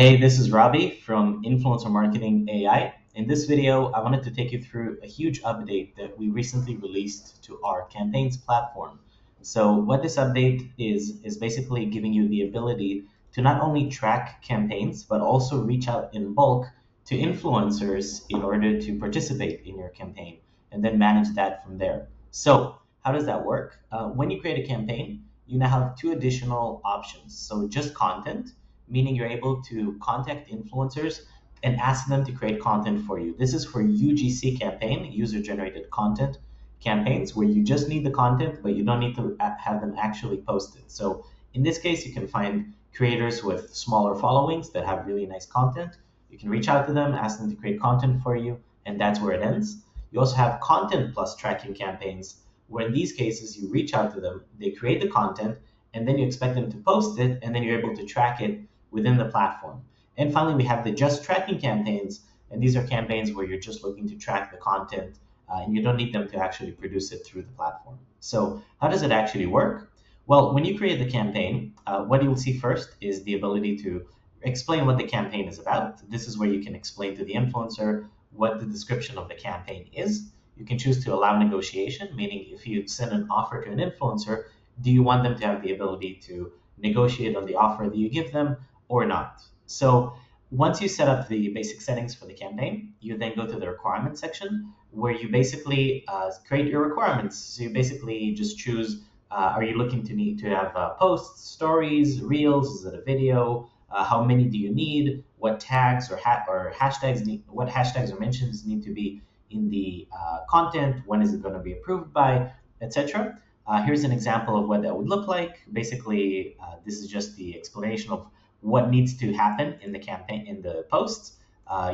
Hey, this is Robbie from Influencer Marketing AI. In this video, I wanted to take you through a huge update that we recently released to our campaigns platform. So what this update is basically giving you the ability to not only track campaigns, but also reach out in bulk to influencers in order to participate in your campaign and then manage that from there. So how does that work? When you create a campaign, you now have two additional options. So just content, meaning you're able to contact influencers and ask them to create content for you. This is for UGC campaign, user generated content campaigns, where you just need the content, but you don't need to have them actually post it. So in this case, you can find creators with smaller followings that have really nice content. You can reach out to them, ask them to create content for you, and that's where it ends. You also have content plus tracking campaigns, where in these cases, you reach out to them, they create the content, and then you expect them to post it, and then you're able to track it within the platform. And finally, we have the just tracking campaigns. And these are campaigns where you're just looking to track the content and you don't need them to actually produce it through the platform. So how does it actually work? Well, when you create the campaign, what you'll see first is the ability to explain what the campaign is about. This is where you can explain to the influencer what the description of the campaign is. You can choose to allow negotiation, meaning if you send an offer to an influencer, do you want them to have the ability to negotiate on the offer that you give them or not? So once you set up the basic settings for the campaign, you then go to the requirements section where you basically create your requirements. So you basically just choose, are you looking to need to have posts, stories, reels? Is it a video? How many do you need? What tags or hashtags need? What hashtags or mentions need to be in the content? When is it going to be approved by, etc. Here's an example of what that would look like. Basically, this is just the explanation of what needs to happen in the campaign, in the posts.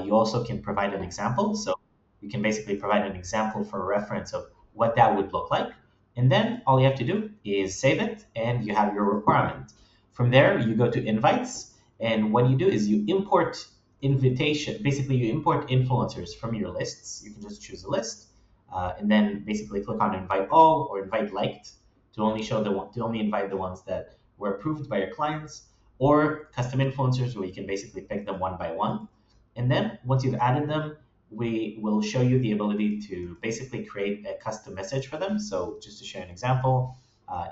You also can provide an example. So you can basically provide an example for reference of what that would look like. And then all you have to do is save it and you have your requirement. From there, you go to invites. And what you do is you import invitation. Basically, you import influencers from your lists. You can just choose a list and then basically click on invite all or invite liked to only to only invite the ones that were approved by your clients, or custom influencers where you can basically pick them one by one. And then once you've added them, we will show you the ability to basically create a custom message for them. So just to share an example,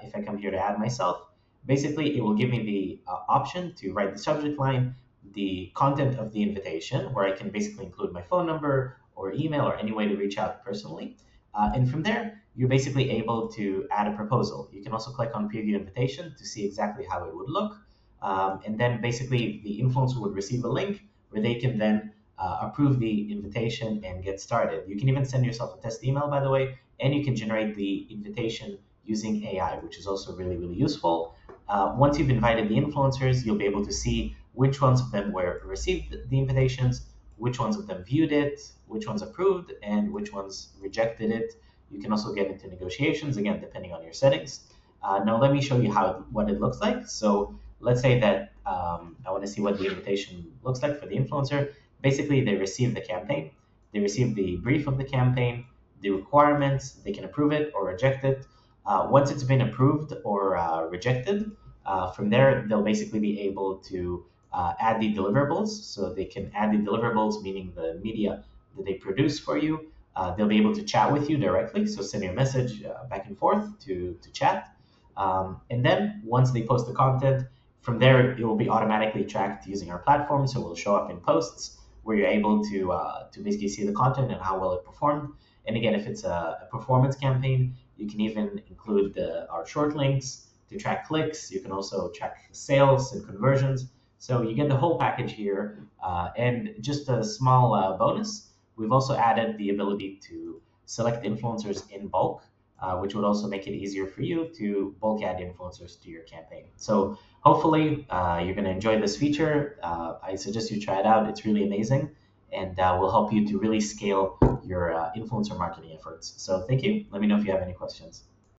if I come here to add myself, basically it will give me the option to write the subject line, the content of the invitation, where I can basically include my phone number or email or any way to reach out personally. And from there, you're basically able to add a proposal. You can also click on preview invitation to see exactly how it would look. And then basically the influencer would receive a link where they can then approve the invitation and get started. You can even send yourself a test email, by the way, and you can generate the invitation using AI, which is also really, really useful. Once you've invited the influencers, you'll be able to see which ones of them were received the invitations, which ones of them viewed it, which ones approved, and which ones rejected it. You can also get into negotiations, again, depending on your settings. Now let me show you what it looks like. So let's say that I want to see what the invitation looks like for the influencer. Basically, they receive the campaign, they receive the brief of the campaign, the requirements, they can approve it or reject it. Once it's been approved or rejected, from there, they'll basically be able to add the deliverables. So they can add the deliverables, meaning the media that they produce for you. They'll be able to chat with you directly. So send you a message back and forth to chat. And then once they post the content, from there, it will be automatically tracked using our platform. So it will show up in posts where you're able to basically see the content and how well it performed. And again, if it's a performance campaign, you can even include our short links to track clicks. You can also track sales and conversions. So you get the whole package here. And just a small bonus, we've also added the ability to select influencers in bulk, which would also make it easier for you to bulk add influencers to your campaign. So hopefully you're going to enjoy this feature. I suggest you try it out. It's really amazing and will help you to really scale your influencer marketing efforts. So thank you. Let me know if you have any questions.